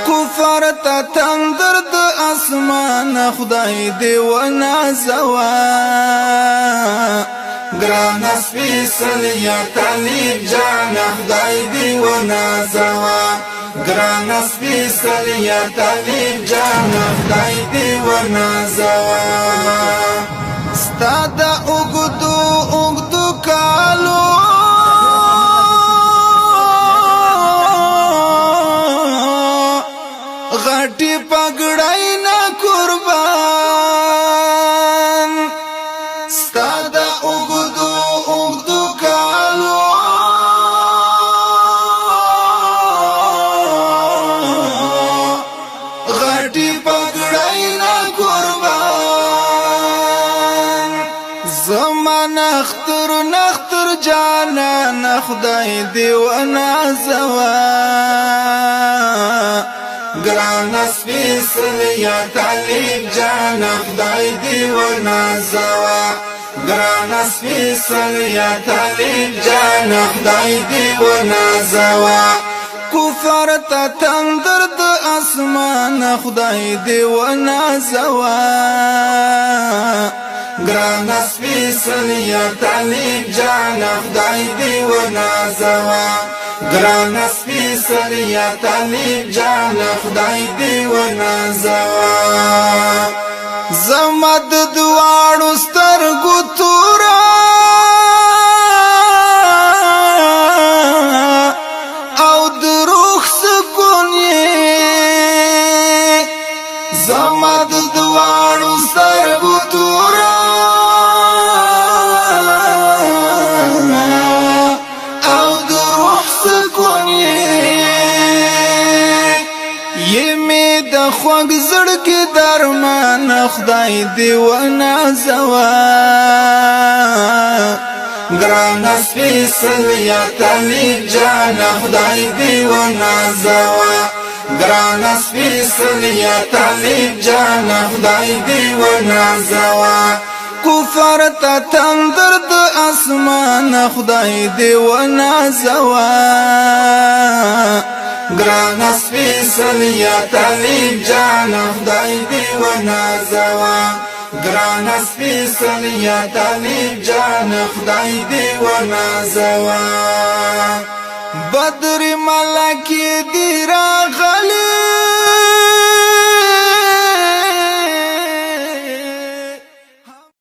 کفر تا تندر د اسمان خدای دی و نازوا گران سپیسل یا طالب جان خدای دی و نازوا گران سپیسل یا طالب جان خدای دی و نازوا ستا دا اگدو کالو غټي پګړای نه قربان ستا د اوګدو کالو غټي پګړای نه قربان زمان نختر جانا خدای دی و نازوا گران سپیسل یا طالب جان خدای دی و نازوا گران سپیسل یا طالب جان خدای دی و نازوا کفر تا تندر د اسمان خدای دی و نازوا گران سپیسل یا طالب جان خدای دی و نازوا گران سپیسل یا طالب جان خدای دی و نازوا زمد دواړو سترګو تورا او د روح سکون یې زمد دواړو سترګو تورا خوږ زړګي درمان خدای دی و نازوا گران سپیسل یا طالب جان خدای دی و نازوا گران سپیسل یا طالب جان خدای دی و نازوا کفر تا تندر د اسمان خدای دی و نازوا گران سپیسل یا طالب جان خدای دی و نازوا گران سپیسل یا طالب جان خدای دی و نازوا بدر ملکی دی راغلی